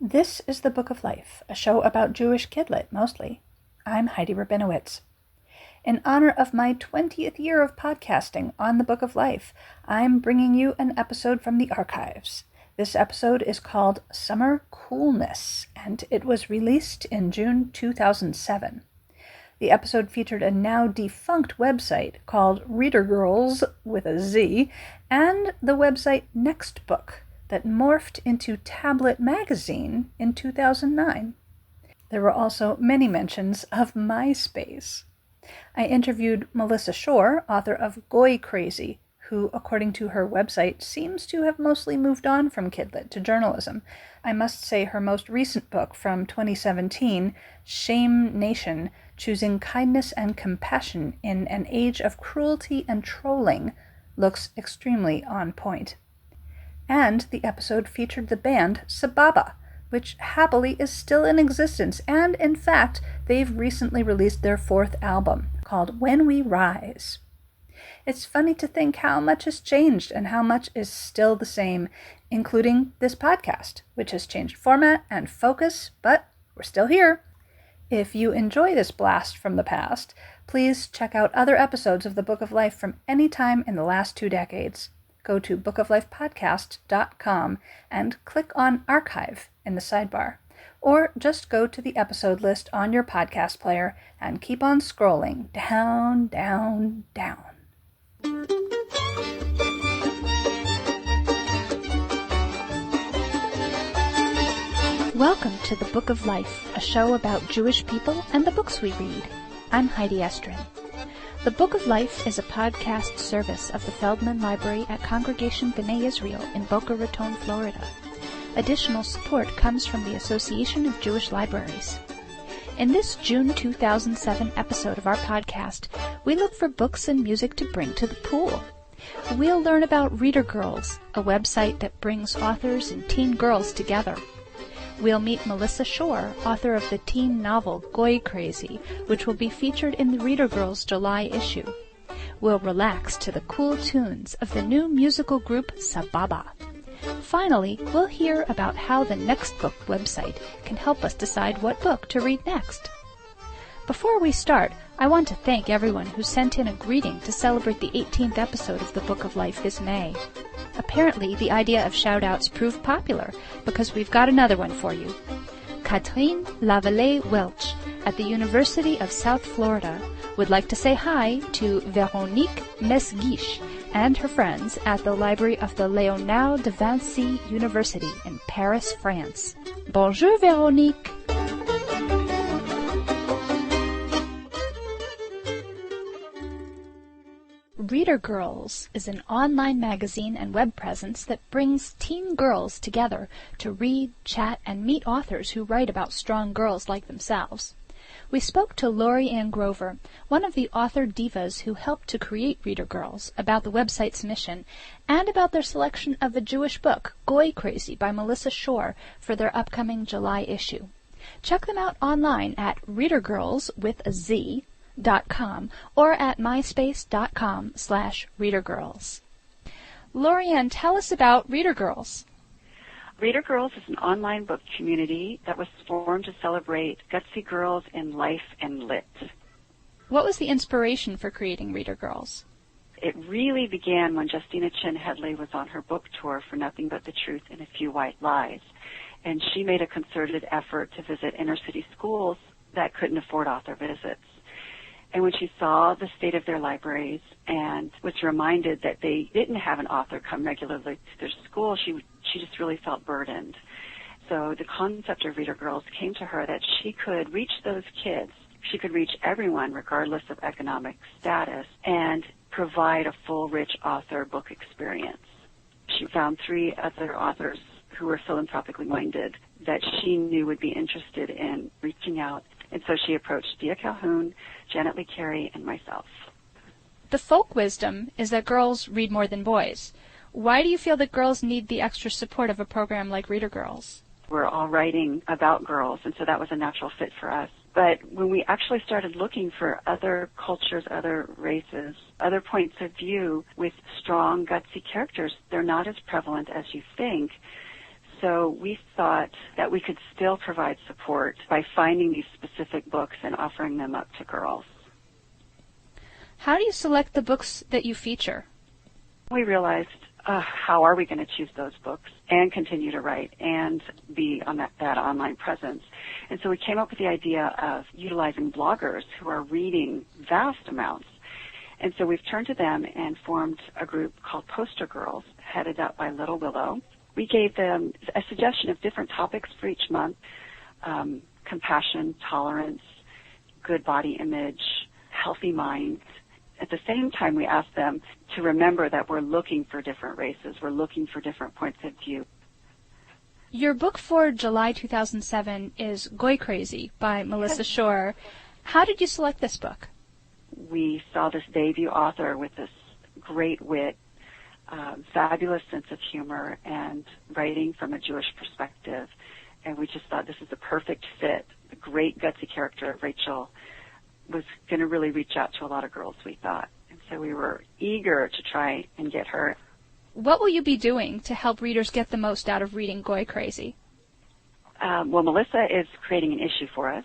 This is The Book of Life, a show about Jewish kidlit, mostly. I'm Heidi Rabinowitz. In honor of my 20th year of podcasting on The Book of Life, I'm bringing you an episode from the archives. This episode is called Summer Coolness, and it was released in June 2007. The episode featured a now-defunct website called Reader Girls, with a Z, and the website Next Book, that morphed into Tablet Magazine in 2009. There were also many mentions of MySpace. I interviewed Melissa Shore, author of Goy Crazy, who, according to her website, seems to have mostly moved on from kidlit to journalism. I must say her most recent book from 2017, Shame Nation, Choosing Kindness and Compassion in an Age of Cruelty and Trolling, looks extremely on point. And the episode featured the band Sababa, which happily is still in existence, and in fact, they've recently released their 4th album, called When We Rise. It's funny to think how much has changed and how much is still the same, including this podcast, which has changed format and focus, but we're still here. If you enjoy this blast from the past, please check out other episodes of The Book of Life from any time in the last 2 decades. Go to bookoflifepodcast.com and click on Archive in the sidebar. Or just go to the episode list on your podcast player and keep on scrolling down, down, down. Welcome to The Book of Life, a show about Jewish people and the books we read. I'm Heidi Estrin. The Book of Life is a podcast service of the Feldman Library at Congregation B'nai Israel in Boca Raton, Florida. Additional support comes from the Association of Jewish Libraries. In this June 2007 episode of our podcast, we look for books and music to bring to the pool. We'll learn about Reader Girls, a website that brings authors and teen girls together. We'll meet Melissa Shore, author of the teen novel Goy Crazy, which will be featured in the Reader Girls July issue. We'll relax to the cool tunes of the new musical group Sababa. Finally, we'll hear about how the Next Book website can help us decide what book to read next. Before we start, I want to thank everyone who sent in a greeting to celebrate the 18th episode of The Book of Life this May. Apparently, the idea of shout-outs proved popular, because we've got another one for you. Catherine Lavallee Welch at the University of South Florida would like to say hi to Véronique Mesguiche and her friends at the library of the Léonard de Vinci University in Paris, France. Bonjour, Véronique! Reader Girls is an online magazine and web presence that brings teen girls together to read, chat, and meet authors who write about strong girls like themselves. We spoke to Lori Ann Grover, one of the author divas who helped to create Reader Girls, about the website's mission, and about their selection of a Jewish book, Goy Crazy by Melissa Shore, for their upcoming July issue. Check them out online at readergirls.com or at myspace.com/readergirls. Lorianne, tell us about Reader Girls. Reader Girls is an online book community that was formed to celebrate gutsy girls in life and lit. What was the inspiration for creating Reader Girls? It really began when Justina Chin Headley was on her book tour for Nothing But the Truth and a Few White Lies, and she made a concerted effort to visit inner-city schools that couldn't afford author visits. And when she saw the state of their libraries and was reminded that they didn't have an author come regularly to their school, she just really felt burdened. So the concept of Reader Girls came to her that she could reach those kids. She could reach everyone regardless of economic status and provide a full, rich author book experience. She found 3 other authors who were philanthropically minded that she knew would be interested in reaching out. And so she approached Dia Calhoun, Janet Lee Carey, and myself. The folk wisdom is that girls read more than boys. Why do you feel that girls need the extra support of a program like Reader Girls? We're all writing about girls, and so that was a natural fit for us. But when we actually started looking for other cultures, other races, other points of view with strong, gutsy characters, they're not as prevalent as you think. so we thought that we could still provide support by finding these specific books and offering them up to girls. How do you select the books that you feature? We realized, how are we going to choose those books and continue to write and be on that online presence? And so we came up with the idea of utilizing bloggers who are reading vast amounts. And so we've turned to them and formed a group called Poster Girls, headed up by Little Willow. We gave them a suggestion of different topics for each month: compassion, tolerance, good body image, healthy mind. At the same time, we asked them to remember that we're looking for different races. We're looking for different points of view. Your book for July 2007 is Goy Crazy by Melissa Shore. How did you select this book? We saw this debut author with this great wit, fabulous sense of humor, and writing from a Jewish perspective. And we just thought this is the perfect fit. The great gutsy character of Rachel was going to really reach out to a lot of girls, we thought. And so we were eager to try and get her. What will you be doing to help readers get the most out of reading Goy Crazy? Well, Melissa is creating an issue for us.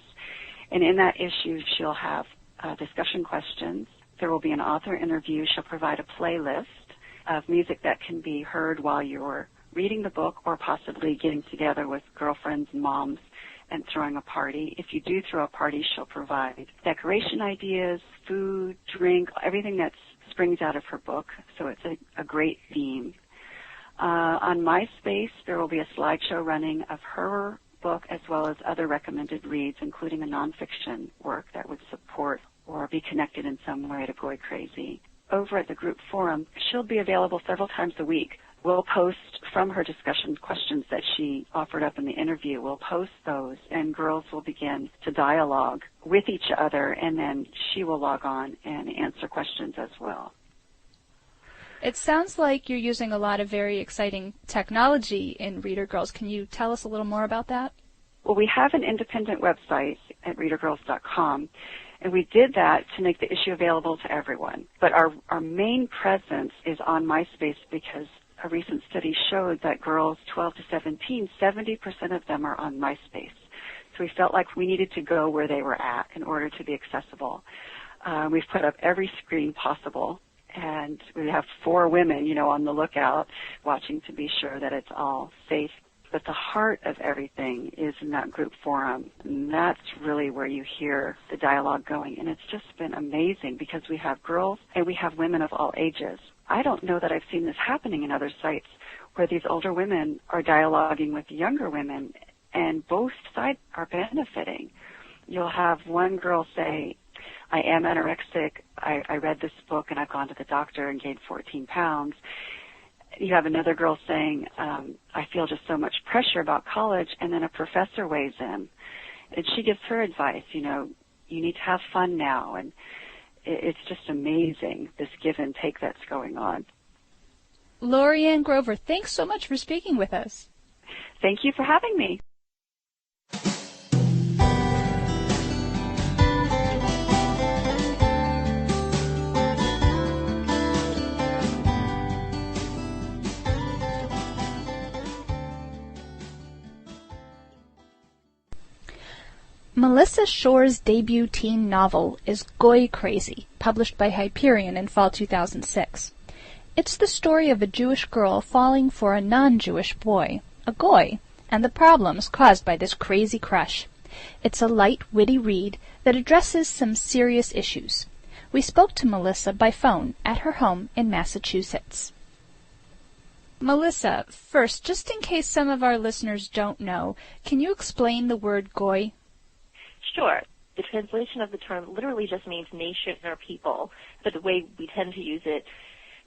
And in that issue, she'll have discussion questions. There will be an author interview. She'll provide a playlist of music that can be heard while you're reading the book or possibly getting together with girlfriends and moms and throwing a party. If you do throw a party, she'll provide decoration ideas, food, drink, everything that springs out of her book. So it's a great theme. On MySpace, there will be a slideshow running of her book as well as other recommended reads, including a nonfiction work that would support or be connected in some way to Goy Crazy. Over at the group forum, she'll be available several times a week. We'll post from her discussion questions that she offered up in the interview. We'll post those, and girls will begin to dialogue with each other, and then she will log on and answer questions as well. It sounds like you're using a lot of very exciting technology in Reader Girls. Can you tell us a little more about that? Well, we have an independent website at readergirls.com, and we did that to make the issue available to everyone. But our main presence is on MySpace because a recent study showed that girls 12 to 17, 70% of them are on MySpace. So we felt like we needed to go where they were at in order to be accessible. We've put up every screen possible, and we have 4 women, on the lookout, watching to be sure that it's all safe. But the heart of everything is in that group forum, and that's really where you hear the dialogue going. And it's just been amazing because we have girls and we have women of all ages. I don't know that I've seen this happening in other sites where these older women are dialoguing with younger women, and both sides are benefiting. You'll have one girl say, I am anorexic, I read this book and I've gone to the doctor and gained 14 pounds. You have another girl saying, I feel just so much pressure about college, and then a professor weighs in. And she gives her advice, you need to have fun now. And it's just amazing, this give and take that's going on. Lori-Ann Grover, thanks so much for speaking with us. Thank you for having me. Melissa Shore's debut teen novel is Goy Crazy, published by Hyperion in fall 2006. It's the story of a Jewish girl falling for a non-Jewish boy, a goy, and the problems caused by this crazy crush. It's a light, witty read that addresses some serious issues. We spoke to Melissa by phone at her home in Massachusetts. Melissa, first, just in case some of our listeners don't know, can you explain the word goy? Sure. The translation of the term literally just means nation or people, but the way we tend to use it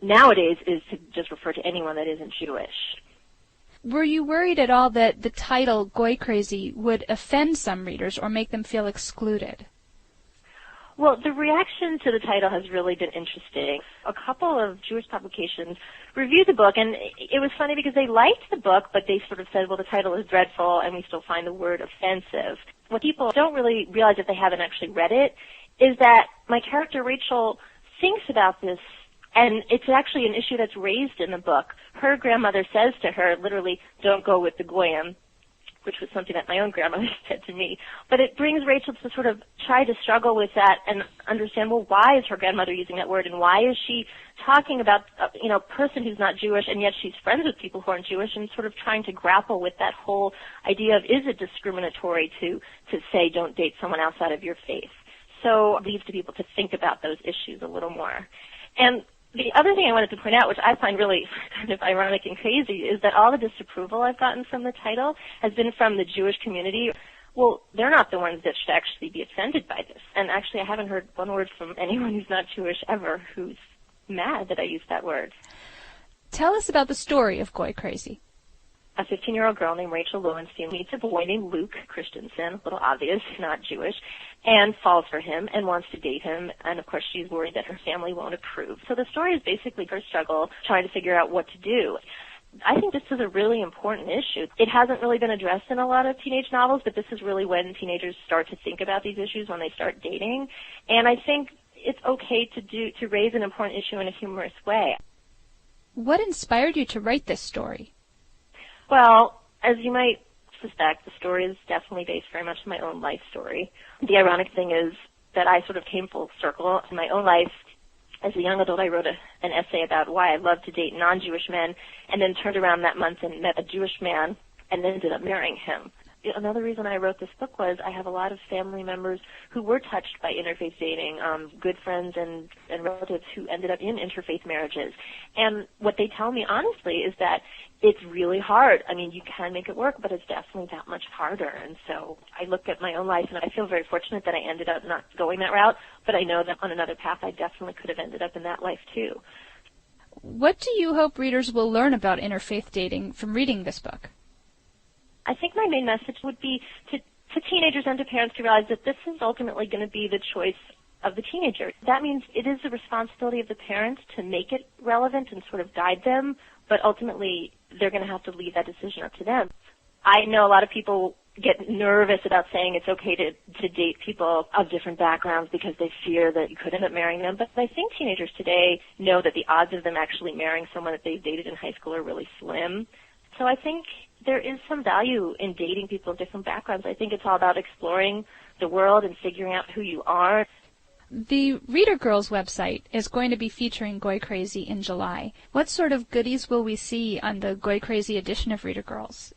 nowadays is to just refer to anyone that isn't Jewish. Were you worried at all that the title Goy Crazy would offend some readers or make them feel excluded? Well, the reaction to the title has really been interesting. A couple of Jewish publications reviewed the book, and it was funny because they liked the book, but they sort of said, well, the title is dreadful, and we still find the word offensive. What people don't really realize if they haven't actually read it is that my character, Rachel, thinks about this And it's actually an issue that's raised in the book. Her grandmother says to her, literally, don't go with the goyim, which was something that my own grandmother said to me. But it brings Rachel to sort of try to struggle with that and understand, well, why is her grandmother using that word, and why is she talking about a person who's not Jewish, and yet she's friends with people who aren't Jewish, and sort of trying to grapple with that whole idea of, is it discriminatory to say don't date someone outside of your faith? So it leaves to people to think about those issues a little more. And the other thing I wanted to point out, which I find really kind of ironic and crazy, is that all the disapproval I've gotten from the title has been from the Jewish community. Well, they're not the ones that should actually be offended by this. And actually, I haven't heard one word from anyone who's not Jewish ever who's mad that I used that word. Tell us about the story of Goy Crazy. A 15-year-old girl named Rachel Lowenstein meets a boy named Luke Christensen, a little obvious, not Jewish, and falls for him and wants to date him. And, of course, she's worried that her family won't approve. So the story is basically her struggle trying to figure out what to do. I think this is a really important issue. It hasn't really been addressed in a lot of teenage novels, but this is really when teenagers start to think about these issues, when they start dating. And I think it's okay to raise an important issue in a humorous way. What inspired you to write this story? Well, as you might suspect, the story is definitely based very much on my own life story. The ironic thing is that I sort of came full circle in my own life. As a young adult, I wrote an essay about why I love to date non-Jewish men, and then turned around that month and met a Jewish man, and then ended up marrying him. Another reason I wrote this book was I have a lot of family members who were touched by interfaith dating, good friends and relatives who ended up in interfaith marriages. And what they tell me, honestly, is that it's really hard. I mean, you can make it work, but it's definitely that much harder. And so I look at my own life, and I feel very fortunate that I ended up not going that route, but I know that on another path I definitely could have ended up in that life too. What do you hope readers will learn about interfaith dating from reading this book? I think my main message would be to teenagers and to parents to realize that this is ultimately going to be the choice of the teenager. That means it is the responsibility of the parents to make it relevant and sort of guide them, but ultimately they're going to have to leave that decision up to them. I know a lot of people get nervous about saying it's okay to date people of different backgrounds because they fear that you could end up marrying them, but I think teenagers today know that the odds of them actually marrying someone that they've dated in high school are really slim. So I think there is some value in dating people of different backgrounds. I think it's all about exploring the world and figuring out who you are. The Reader Girls website is going to be featuring Goy Crazy in July. What sort of goodies will we see on the Goy Crazy edition of Reader Girls?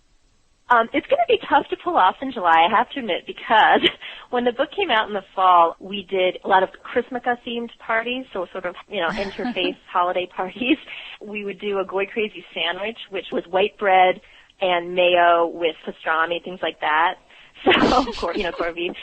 It's going to be tough to pull off in July, I have to admit, because when the book came out in the fall, we did a lot of Christmas-themed parties, so sort of, interfaith holiday parties. We would do a Goy Crazy sandwich, which was white bread and mayo with pastrami, things like that. So, corned beef.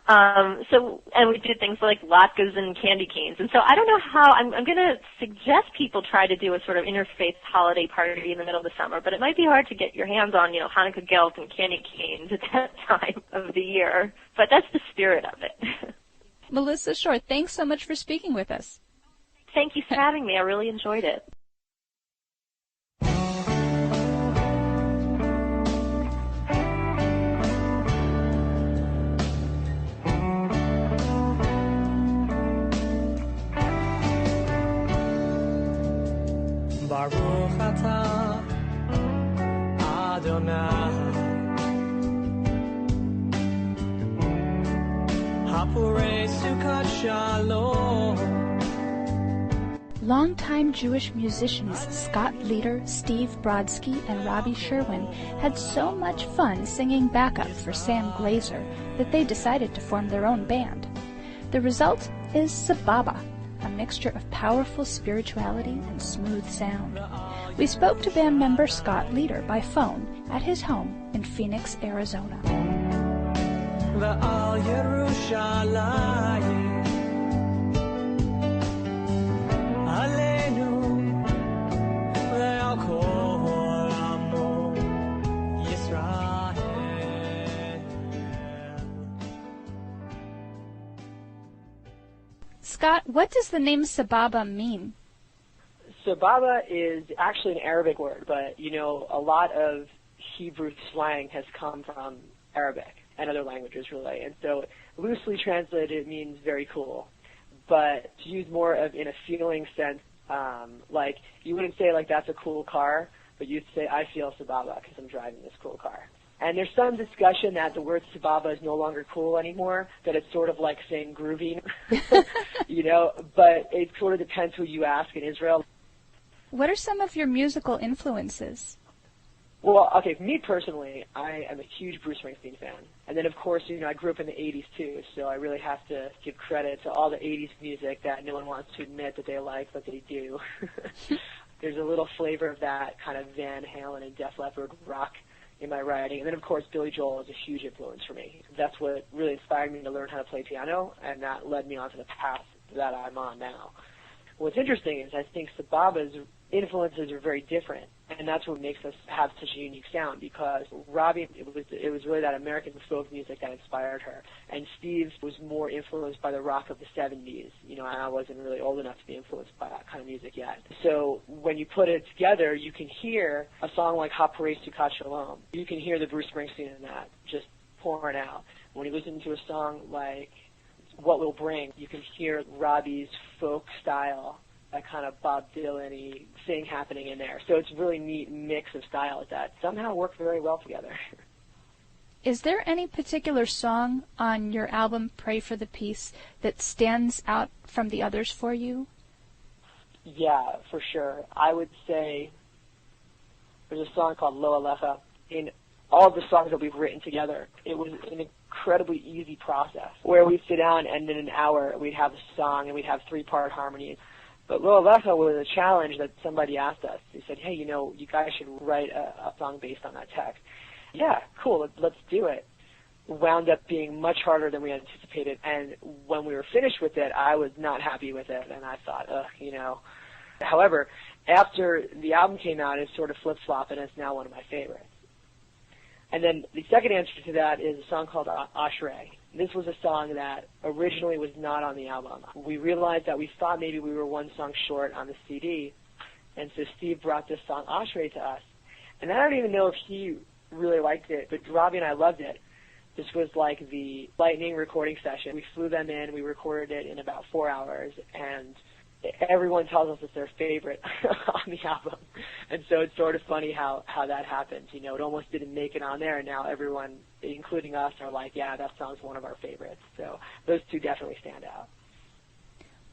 And we did things like latkes and candy canes. And so I don't know how, I'm going to suggest people try to do a sort of interfaith holiday party in the middle of the summer, but it might be hard to get your hands on, Hanukkah gelt and candy canes at that time of the year. But that's the spirit of it. Melissa Shore, thanks so much for speaking with us. Thank you for having me. I really enjoyed it. Baruch atah Adonai Hapurei Sukkot Shalom. Longtime Jewish musicians Scott Leader, Steve Brodsky, and Robbie Sherwin had so much fun singing backup for Sam Glazer that they decided to form their own band. The result is Sababa, a mixture of powerful spirituality and smooth sound. We spoke to band member Scott Leader by phone at his home in Phoenix, Arizona. Scott, what does the name Sababa mean? Sababa is actually an Arabic word, but, a lot of Hebrew slang has come from Arabic and other languages, really. And so loosely translated, it means very cool. but to use more of in a feeling sense, like you wouldn't say like that's a cool car, but you'd say I feel sababa because I'm driving this cool car. And there's some discussion that the word sababa is no longer cool anymore, that it's sort of like saying groovy, but it sort of depends who you ask in Israel. What are some of your musical influences? Well, okay, for me personally, I am a huge Bruce Springsteen fan. And then, of course, I grew up in the 80s, too, so I really have to give credit to all the 80s music that no one wants to admit that they like, but they do. There's a little flavor of that kind of Van Halen and Def Leppard rock in my writing. And then, of course, Billy Joel is a huge influence for me. That's what really inspired me to learn how to play piano, and that led me onto the path that I'm on now. What's interesting is I think Sababa's influences are very different, and that's what makes us have such a unique sound, because Robbie, it was really that American folk music that inspired her, and Steve was more influenced by the rock of the 70s, and I wasn't really old enough to be influenced by that kind of music yet. So when you put it together, you can hear a song like Haparei Sukkot Shalom. You can hear the Bruce Springsteen in that just pouring out. When you listen to a song like What We'll Bring, you can hear Robbie's folk style, that kind of Bob Dylan-y thing happening in there. So it's a really neat mix of styles that somehow work very well together. Is there any particular song on your album, Pray for the Peace, that stands out from the others for you? Yeah, for sure. I would say there's a song called Lo Alecha. In all of the songs that we've written together, it was an incredibly easy process where we'd sit down and in an hour we'd have a song and we'd have 3-part harmonies. But Lo Alecha was a challenge that somebody asked us. They said, hey, you guys should write a song based on that text. Yeah, cool, let's do it. Wound up being much harder than we anticipated, and when we were finished with it, I was not happy with it, and I thought, However, after the album came out, it sort of flip-flopped, and it's now one of my favorites. And then the second answer to that is a song called Ashrei. This was a song that originally was not on the album. We realized that we thought maybe we were one song short on the CD, and so Steve brought this song Ashrei to us. And I don't even know if he really liked it, but Robbie and I loved it. This was like the lightning recording session. We flew them in, we recorded it in about 4 hours, and everyone tells us it's their favorite on the album. And so it's sort of funny how that happened. It almost didn't make it on there, and now everyone, including us, are like, yeah, that song's one of our favorites. So those two definitely stand out.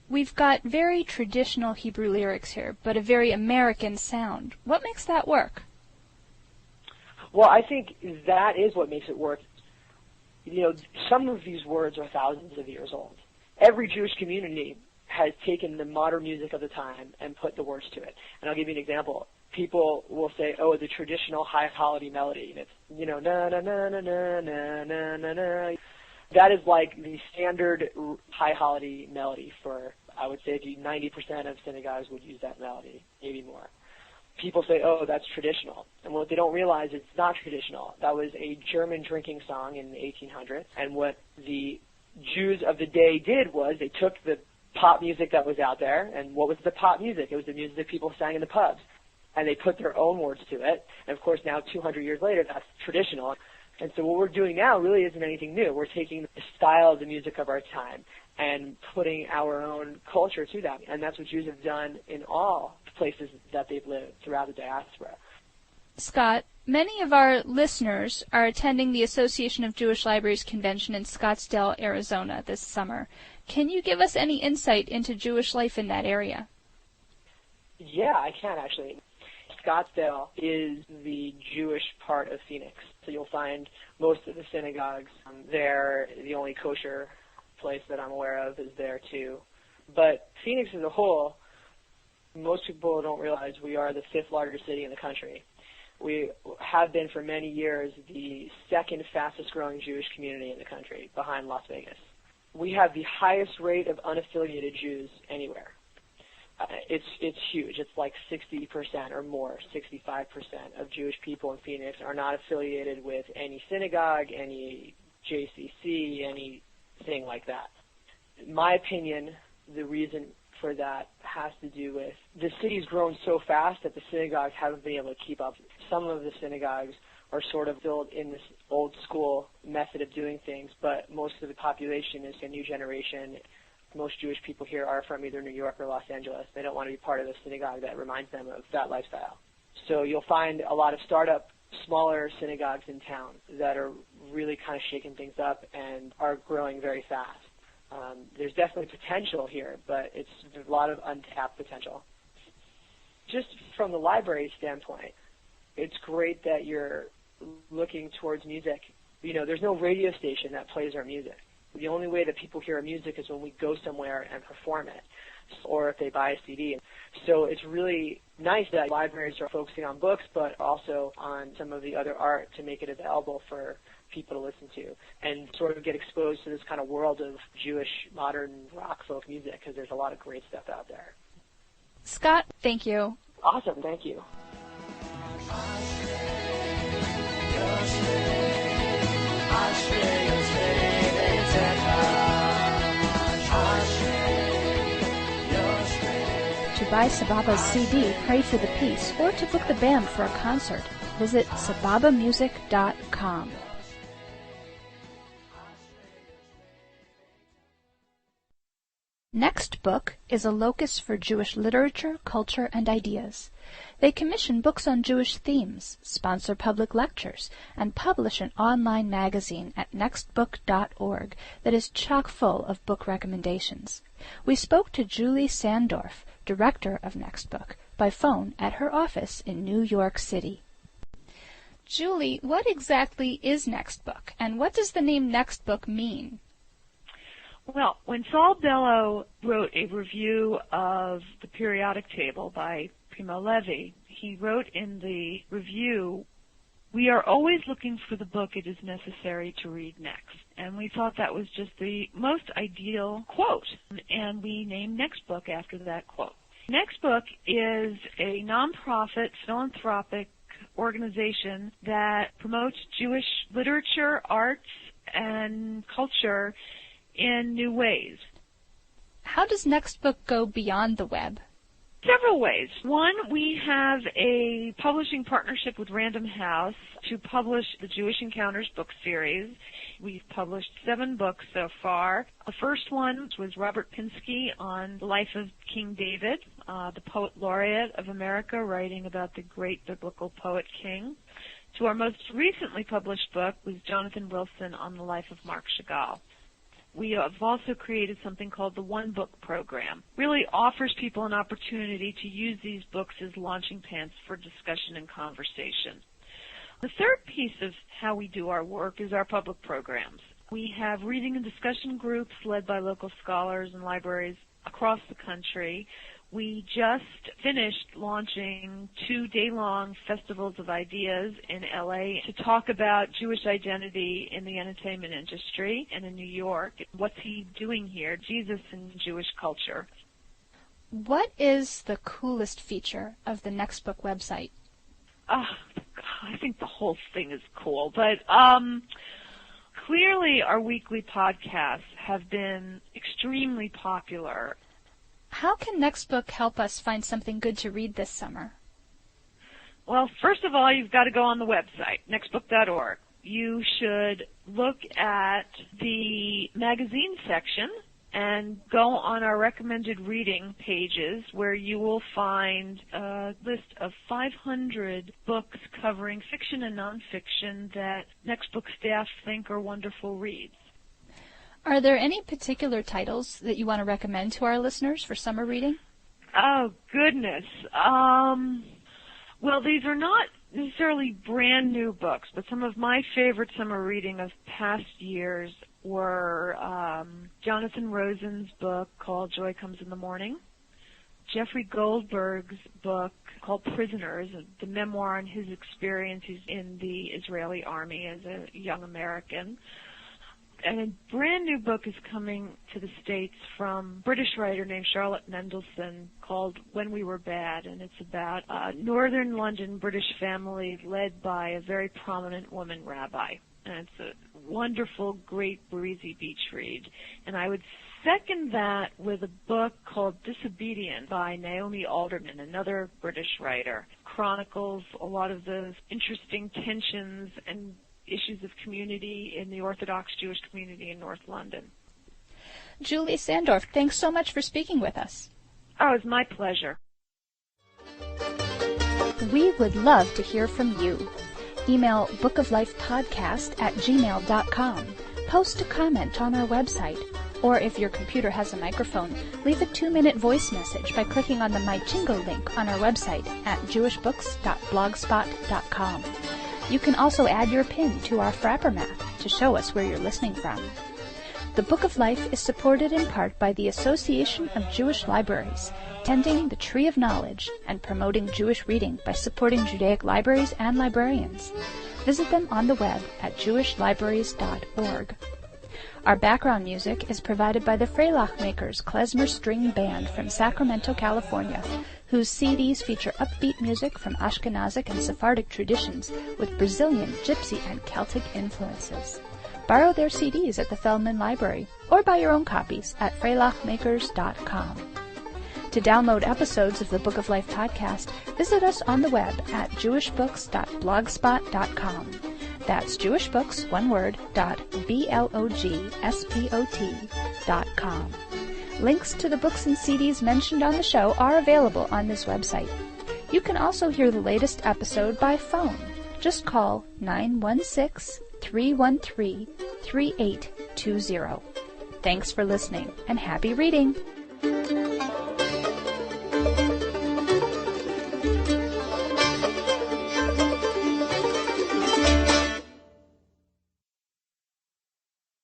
We've got very traditional Hebrew lyrics here, but a very American sound. What makes that work? Well, I think that is what makes it work. Some of these words are thousands of years old. Every Jewish community has taken the modern music of the time and put the words to it. And I'll give you an example. People will say, oh, the traditional high holiday melody. And it's, na na na na na na na na na. That is like the standard high holiday melody for, I would say, 90% of synagogues would use that melody, maybe more. People say, oh, that's traditional. And what they don't realize is it's not traditional. That was a German drinking song in the 1800s. And what the Jews of the day did was they took the pop music that was out there, and what was the pop music? It was the music that people sang in the pubs. And they put their own words to it. And, of course, now 200 years later, that's traditional. And so what we're doing now really isn't anything new. We're taking the style of the music of our time and putting our own culture to that. And that's what Jews have done in all places that they've lived throughout the diaspora. Scott, many of our listeners are attending the Association of Jewish Libraries convention in Scottsdale, Arizona this summer. Can you give us any insight into Jewish life in that area? Yeah, I can actually. Scottsdale is the Jewish part of Phoenix. So you'll find most of the synagogues there. The only kosher place that I'm aware of is there too. But Phoenix as a whole, most people don't realize we are the 5th largest city in the country. We have been for many years the 2nd fastest growing Jewish community in the country, behind Las Vegas. We have the highest rate of unaffiliated Jews anywhere. It's huge. It's like 60% or more, 65% of Jewish people in Phoenix are not affiliated with any synagogue, any JCC, anything like that. In my opinion, the reason for that has to do with the city's grown so fast that the synagogues haven't been able to keep up. Some of the synagogues are sort of built in this old school method of doing things, but most of the population is a new generation Most Jewish people here are from either New York or Los Angeles. They don't want to be part of a synagogue that reminds them of that lifestyle. So you'll find a lot of startup, smaller synagogues in town that are really kind of shaking things up and are growing very fast. There's definitely potential here, but there's a lot of untapped potential. Just from the library standpoint, it's great that you're looking towards music. You know, there's no radio station that plays our music. The only way that people hear our music is when we go somewhere and perform it, or if they buy a CD. So it's really nice that libraries are focusing on books, but also on some of the other art to make it available for people to listen to and sort of get exposed to this kind of world of Jewish modern rock folk music, because there's a lot of great stuff out there. Scott, thank you. Awesome, thank you. To buy Sababa's CD, Pray for the Peace, or to book the band for a concert, visit sababamusic.com. Next Book is a locus for Jewish literature, culture, and ideas. They commission books on Jewish themes, sponsor public lectures, and publish an online magazine at nextbook.org that is chock full of book recommendations. We spoke to Julie Sandorf, director of Next Book, by phone at her office in New York City. Julie, what exactly is Next Book, and what does the name Next Book mean? Well, when Saul Bellow wrote a review of the periodic table by Primo Levi, he wrote in the review, "We are always looking for the book it is necessary to read next." And we thought that was just the most ideal quote, and we named Next Book after that quote. Next Book is a nonprofit philanthropic organization that promotes Jewish literature, arts, and culture in new ways. How does Next Book go beyond the web? Several ways. One, we have a publishing partnership with Random House to publish the Jewish Encounters book series. We've published 7 books so far. The first one was Robert Pinsky on the life of King David, the poet laureate of America, writing about the great biblical poet king. To our most recently published book was Jonathan Wilson on the life of Marc Chagall. We have also created something called the One Book Program. Really offers people an opportunity to use these books as launching pads for discussion and conversation. The third piece of how we do our work is our public programs. We have reading and discussion groups led by local scholars and libraries across the country. We just finished launching 2 day-long festivals of ideas in LA to talk about Jewish identity in the entertainment industry, and in New York, what's he doing here, Jesus and Jewish culture. What is the coolest feature of the Next Book website? I think the whole thing is cool, but clearly our weekly podcasts have been extremely popular. How can Next Book help us find something good to read this summer? Well, first of all, you've got to go on the website, nextbook.org. You should look at the magazine section and go on our recommended reading pages, where you will find a list of 500 books covering fiction and nonfiction that Next Book staff think are wonderful reads. Are there any particular titles that you want to recommend to our listeners for summer reading? Oh, goodness. Well, these are not necessarily brand new books, but some of my favorite summer reading of past years were Jonathan Rosen's book called Joy Comes in the Morning, Jeffrey Goldberg's book called Prisoners, the memoir on his experiences in the Israeli army as a young American. And a brand new book is coming to the States from a British writer named Charlotte Mendelson called When We Were Bad, and it's about a northern London British family led by a very prominent woman rabbi. And it's a wonderful, great, breezy beach read. And I would second that with a book called Disobedient by Naomi Alderman, another British writer. Chronicles a lot of the interesting tensions and issues of community in the Orthodox Jewish community in North London. Julie Sandorf, thanks so much for speaking with us. Oh, it's my pleasure. We would love to hear from you. Email bookoflifepodcast@gmail.com. Post a comment on our website. Or if your computer has a microphone, leave a 2-minute voice message by clicking on the My Jingle link on our website at jewishbooks.blogspot.com. You can also add your pin to our Frapper map to show us where you're listening from. The Book of Life is supported in part by the Association of Jewish Libraries, tending the Tree of Knowledge and promoting Jewish reading by supporting Judaic libraries and librarians. Visit them on the web at jewishlibraries.org. Our background music is provided by the Freilach Makers Klezmer String Band from Sacramento, California, whose CDs feature upbeat music from Ashkenazic and Sephardic traditions with Brazilian, Gypsy, and Celtic influences. Borrow their CDs at the Feldman Library or buy your own copies at freilachmakers.com. To download episodes of the Book of Life podcast, visit us on the web at jewishbooks.blogspot.com. That's jewishbooks, one word, .blogspot.com. Links to the books and CDs mentioned on the show are available on this website. You can also hear the latest episode by phone. Just call 916-313-3820. Thanks for listening, and happy reading!